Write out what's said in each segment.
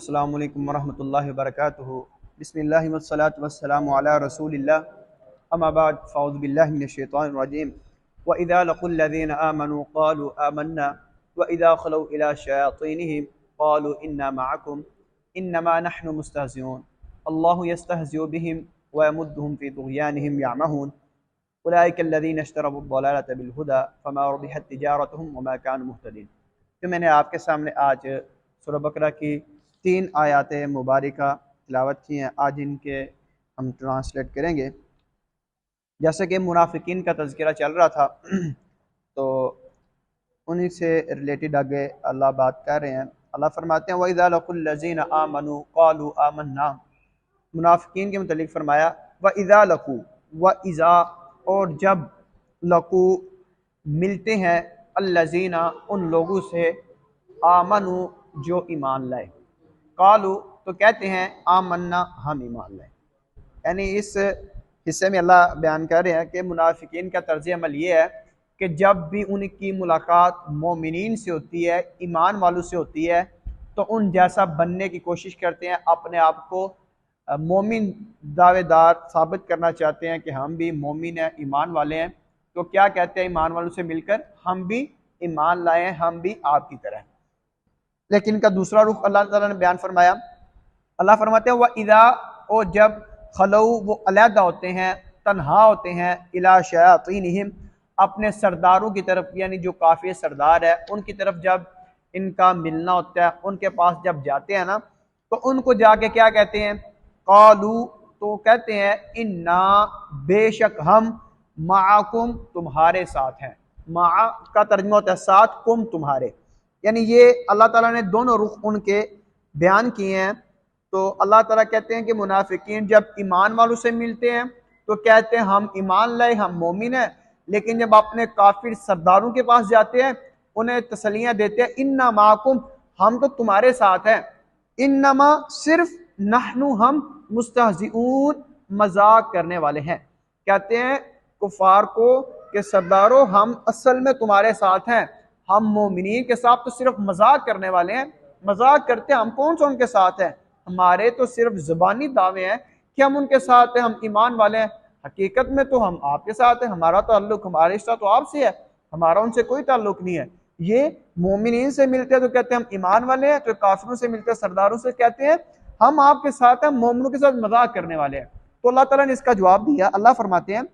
अस्सलामु अलैकुम वरहमतुल्लाहि वबरकातुहू। बिस्मिल्लाहि वस्सलातु वस्सलामु अला रसूलिल्लाह। अम्मा बाद फ़अऊज़ु बिल्लाहि मिनश शैतानिर रजीम। व इज़ा लक़ुल लज़ीना आमनू क़ालू आमन्ना व इज़ा ख़लौ इला शयातीनिहिम क़ालू इन्ना मअकुम इन्नमा नहनु मुस्तहज़िऊन। अल्लाहु यस्तहज़िउ बिहिम व यमुद्दुहुम फ़ी तुग़यानिहिम यअमहून। उलाइका अल्लज़ीना इश्तरवु अद-दलालता बिल हुदा फ़मा रबिहत तिजारतुहुम व मा कानू मुहतदीन। तो मैंने आपके सामने आज सूरह बकरा की 3 आयात मुबारका तिलावत की हैं। आज इनके हम ट्रांसलेट करेंगे। जैसे कि मुनाफिकीन का तज़किरा चल रहा था तो उन्हीं से रिलेटेड आगे अल्लाह बात कर रहे हैं। अल्लाह फरमाते हैं वइज़ा लक़ुल लज़ीना आमनू क़ालू आमन्ना। मुनाफिकीन के मुतल्लिक़ फरमाया व इज़ा लक़ू, व इज़ा और जब, लक़ू मिलते हैं, अल्लज़ीना उन लोगों से, आमनू जो ईमान लाए, कालू तो कहते हैं आमन्ना हम ईमान लाए। यानी इस हिस्से में अल्लाह बयान कर रहे हैं कि मुनाफिकीन का तर्ज अमल ये है कि जब भी उनकी मुलाकात मोमिनीन से होती है, ईमान वालों से होती है, तो उन जैसा बनने की कोशिश करते हैं, अपने आप को मोमिन दावेदार साबित करना चाहते हैं कि हम भी मोमिन हैं, ईमान वाले हैं। तो क्या कहते हैं ईमान वालों से मिलकर, हम भी ईमान लाए हैं, हम भी आपकी तरह। लेकिन इनका दूसरा रुख अल्लाह ताला ने बयान फरमाया। अल्लाह फरमाते हैं वह इदा, और जब, खलऊ वो अलहदा होते हैं, तन्हा होते हैं, इला शयातीनिहिम अपने सरदारों की तरफ, यानी जो काफी सरदार है उनकी तरफ जब इनका मिलना होता है, उनके पास जब जाते हैं ना, तो उनको जाके क्या कहते हैं, कालू तो कहते हैं, इन्ना बेशक हम, माकुम तुम्हारे साथ हैं। मा का तर्जुमा होता है साथ, कुम तुम्हारे। यानी ये अल्लाह ताला ने दोनों रुख उनके बयान किए हैं। तो अल्लाह ताला कहते हैं कि मुनाफिकीन जब ईमान वालों से मिलते हैं तो कहते हैं हम ईमान लाए, हम मोमिन हैं, लेकिन जब अपने काफिर सरदारों के पास जाते हैं उन्हें तसलियां देते हैं, इन्ना माकुम हम तो तुम्हारे साथ हैं, इन्नमा सिर्फ, नहनु हम, मुस्तहजिऊन मजाक करने वाले हैं। कहते हैं कुफार को कि सरदारों हम असल में तुम्हारे साथ हैं, हम मोमिनीन के साथ तो सिर्फ मजाक करने वाले हैं। मजाक करते हैं, हम कौन सा उनके साथ हैं, हमारे तो सिर्फ जुबानी दावे हैं कि हम उनके साथ हैं, हम ईमान वाले हैं। हकीकत में तो हम आपके साथ हैं, हमारा ताल्लुक, हमारा रिश्ता तो आपसे है, हमारा उनसे कोई ताल्लुक नहीं है। ये मोमिनीन से मिलते हैं तो कहते हैं हम ईमान वाले हैं, तो काफिरों से मिलते हैं सरदारों से कहते हैं हम आपके साथ हैं, मोमिनों के साथ मजाक करने वाले हैं। तो अल्लाह ताला ने इसका जवाब दिया। अल्लाह फरमाते हैं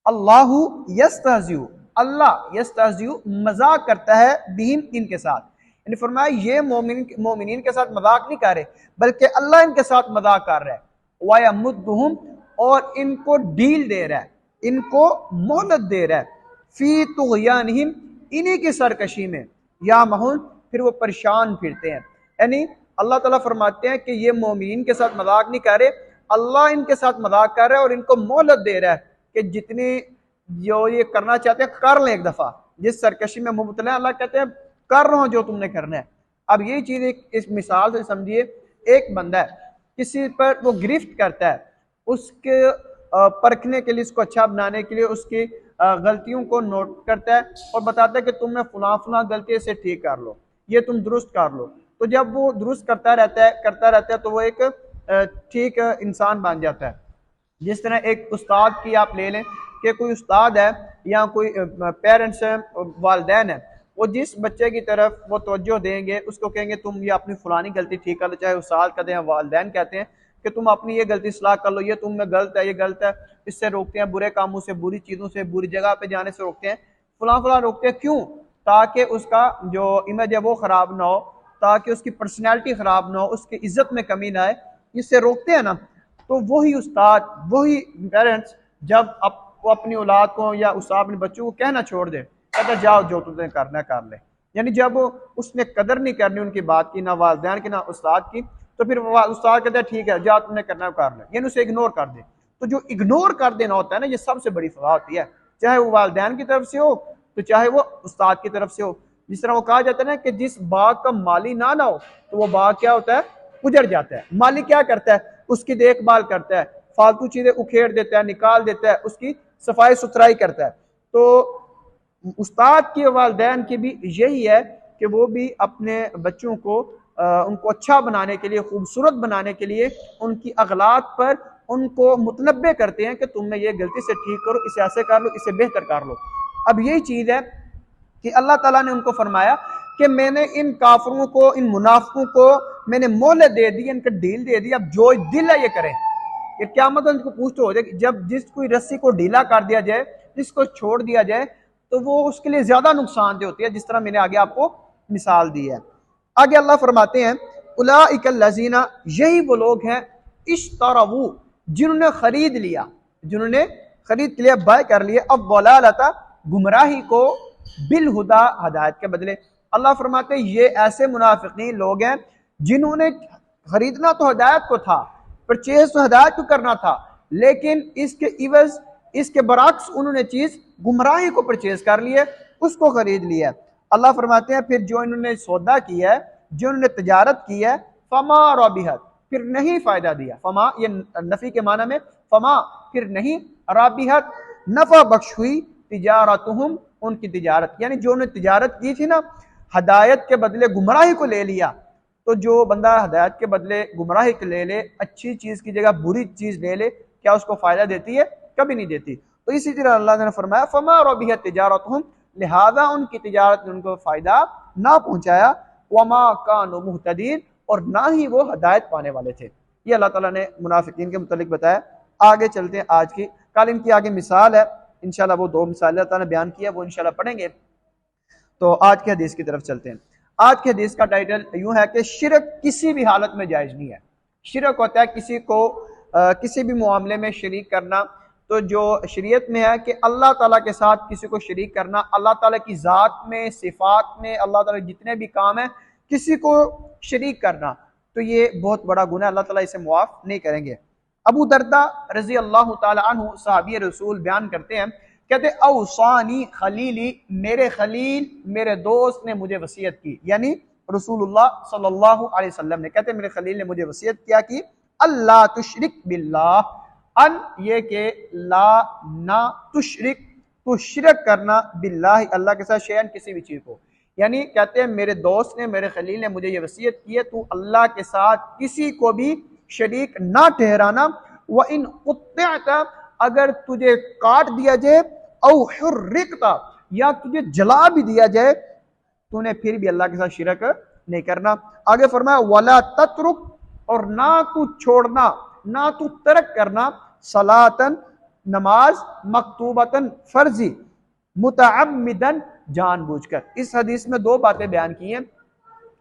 अल्लाहु यस्तहज़िउ, अल्लाह यस्तहज़िउ मजाक करता है, बिहिम इनके साथ। यानी फरमाया ये मोमिनीन के साथ मजाक नहीं कर रहे, बल्कि अल्लाह इनके साथ मजाक कर रहा है। वयमुद्दुहुम, और इनको डील दे रहा है, इनको मोहलत दे रहा है, फी तुग़यानिहिम इन्हीं की सरकशी में, या महून फिर वो परेशान फिरते हैं। यानी अल्लाह ताला फरमाते हैं कि ये मोमिनीन के साथ मजाक नहीं कर रहे, अल्लाह इनके साथ मजाक कर रहा है और इनको मोहलत दे रहा है कि जितनी जो ये करना चाहते हैं कर लें एक दफा। जिस सरकशी में मुबतला अल्लाह कहते हैं कर रहा हूं जो तुमने करना है। अब ये चीज एक इस मिसाल से समझिए, एक बंदा है किसी पर वो गिरफ्त करता है, उसके परखने के लिए, उसको अच्छा बनाने के लिए उसकी गलतियों को नोट करता है और बताता है कि तुमने फला फला गलती से ठीक कर लो, ये तुम दुरुस्त कर लो। तो जब वो दुरुस्त करता रहता है तो वो एक ठीक इंसान बन जाता है। जिस तरह एक उस्ताद की आप ले लें कि कोई उस्ताद है या कोई पेरेंट्स है, वालिदैन है, वो जिस बच्चे की तरफ वो तवज्जो देंगे, उसको कहेंगे तुम ये अपनी फलानी गलती ठीक कर लो, चाहे उस्ताद कहते हैं, वालिदैन कहते हैं कि तुम अपनी ये गलती सलाह कर लो, ये तुम में गलत है, ये गलत है। इससे रोकते हैं, बुरे कामों से, बुरी चीज़ों से, बुरी जगह पे जाने से रोकते हैं, फला फला रोकते हैं। क्यों? ताकि उसका जो इमेज है वो ख़राब ना हो, ताकि उसकी पर्सनैलिटी ख़राब ना हो, उसकी इज्जत में कमी ना आए, इससे रोकते हैं ना। तो वही उस्ताद, वही पेरेंट्स जब वो अपनी औलाद को या उस्ताद अपने बच्चों को कहना छोड़ दे, कहता जाओ जो तुमने करना है कर ले, यानी जब उसने कदर नहीं करनी उनकी बात की, ना वालिदैन की ना उस्ताद की, तो फिर उस्ताद कहता है ठीक है जाओ तुमने करना है कर ले, यानी उसे इग्नोर कर दे। तो जो इग्नोर कर देना होता है ना, ये सबसे बड़ी फजा होती है, चाहे वो वालिदैन की तरफ से हो तो चाहे वो उस्ताद की तरफ से हो। जिस तरह वो कहा जाता है ना कि जिस बाग का माली ना हो तो वो बाग क्या होता है, उजड़ जाता है। माली क्या करता है, उसकी देखभाल करता है, फालतू चीजें उखेड़ देता है, निकाल देता है, उसकी सफाई सुथराई करता है। तो उस्ताद की वालिदैन की भी यही है कि वो भी अपने बच्चों को उनको अच्छा बनाने के लिए, खूबसूरत बनाने के लिए उनकी अगलात पर उनको मुतनब्बे करते हैं कि तुम में ये गलती से ठीक करो, इसे ऐसे कर लो, इसे बेहतर कर लो। अब यही चीज़ है कि अल्लाह ताला ने उनको फरमाया कि मैंने इन काफरों को, इन मुनाफिकों को मैंने मोहलत दे दी, इनका डील दे दी, अब जो दिल है ये करें। ये क्या मतलब, इनको पूछ तो हो जाए, जब जिस कोई रस्सी को ढीला कर दिया जाए, जिसको छोड़ दिया जाए, तो वो उसके लिए ज्यादा नुकसानदेह होती है, जिस तरह मैंने आगे आपको मिसाल दी है। आगे अल्लाह फरमाते हैं उलाइकल लजीना, यही वो लोग हैं इश्तरवू, जिन्होंने खरीद लिया, जिन्होंने खरीद लिया, बाय कर लिया, अब वलालता, गुमराही को, बिल हुदा, हदायत के बदले। अल्लाह फरमाते हैं ये ऐसे मुनाफिकीन लोग हैं जिन्होंने खरीदना तो हदायत को था, परचेज तो हदायत को करना था, लेकिन इसके इवज, इसके बरक्स उन्होंने चीज गुमराही को परचेज कर लिया, उसको खरीद लिया। अल्लाह फरमाते हैं फिर जो इन्होंने सौदा किया है, जो इन्होंने तजारत की है, फमा राबिहत, फिर नहीं फायदा दिया। फमा ये नफी के माना में, फमा फिर नहीं, राबिहत नफा बख्श हुई, तिजारतुहुम उनकी तिजारत, यानी जो उन्होंने तिजारत की थी ना, हदायत के बदले गुमराही को ले लिया, तो जो बंदा हदायत के बदले गुमराही को ले ले, अच्छी चीज की जगह बुरी चीज ले ले, क्या उसको फायदा देती है? कभी नहीं देती। तो इसी तरह अल्लाह ने फरमाया फमा रबिहत तिजारतुहुम, लिहाजा उनकी तिजारत ने उनको फायदा ना पहुंचाया, वमा कानु मुहतदीन, और ना ही वो हदायत पाने वाले थे। ये अल्लाह ताला ने मुनाफिकीन के मुतालिक बताया। आगे चलते हैं, आज की कल इनकी आगे मिसाल है, इंशाल्लाह वो दो मिसाल अल्लाह ताला ने बयान किया, वो इंशाल्लाह पढ़ेंगे। तो आज के हदीस की तरफ चलते हैं। आज के हदीस का टाइटल यूं है कि शिरक किसी भी हालत में जायज नहीं है। शिरक होता है किसी को किसी भी मामले में शरीक करना, तो जो शरीयत में है कि अल्लाह ताला के साथ किसी को शरीक करना, अल्लाह ताला की ज़ात में, सिफात में, अल्लाह ताला जितने भी काम है किसी को शरीक करना, तो ये बहुत बड़ा गुनाह, अल्लाह ताला इसे मुआफ नहीं करेंगे। अबू दर्दा रजी अल्लाह ताला अन्हु सहाबी रसूल बयान करते हैं, कहते औसानी खलीली, मेरे खलील, मेरे दोस्त ने मुझे वसीयत की, यानी रसूलुल्लाह सल्लल्लाहु अलैहि वसल्लम ने, कहते मेरे खलील ने मुझे वसीयत किया कि अल्लाह तुशरिक बिल्लाह, अन ये के ला ना तुशरिक, तो शिरक करना, बिल्लाह अल्लाह के साथ, शेयन किसी भी चीज को, यानी कहते हैं मेरे दोस्त ने, मेरे खलील ने मुझे ये वसीयत की है तू अल्लाह के साथ किसी को भी शरीक ना ठहराना। व इन कुत्ता, अगर तुझे काट दिया जाए, औ हुर्रिकता, या तुझे जला भी दिया जाए, तूने फिर भी अल्लाह के साथ शिरक नहीं करना। आगे फरमाया वला तत्रुक, और ना तू छोड़ना, ना तू तर्क करना, सलातन नमाज, मकतूबतन फर्जी, मुतअम्मिदन जानबूझकर। इस हदीस में दो बातें बयान की हैं।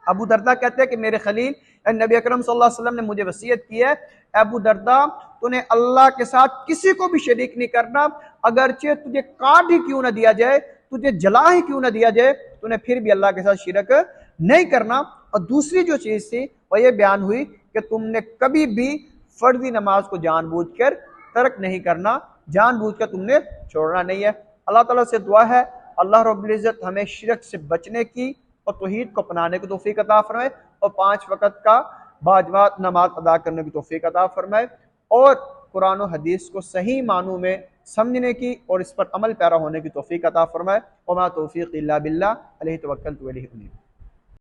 अबू दर्दा कहते हैं कि मेरे खलील नबी अकरम सल्लल्लाहु अलैहि वसल्लम ने मुझे वसीयत की है, अबू दर्दा तूने अल्लाह के साथ किसी को भी शरीक नहीं करना, अगरचे तुझे काट ही क्यों ना दिया जाए, तुझे जला ही क्यों ना दिया जाए, तूने फिर भी अल्लाह के साथ शिरक नहीं करना। और दूसरी जो चीज थी वह यह बयान हुई कि तुमने कभी भी फर्जी नमाज को जानबूझकर तर्क नहीं करना, जानबूझकर तुमने छोड़ना नहीं है। अल्लाह ताला से दुआ है अल्लाह रब्बुल इज्जत हमें शिरक से बचने की और तौहीद को अपनाने की तौफीक अता फरमाए, और 5 वक़्त का बाजमात नमाज अदा करने की तौफीक अता फरमाए, और कुरान और हदीस को सही मानों में समझने की और इस पर अमल पैरा होने की तौफीक अता फरमाए। वमा तौफीक इल्ला बिल्लाह, अलैहि तवक्कलतु व इलैहि उनीब।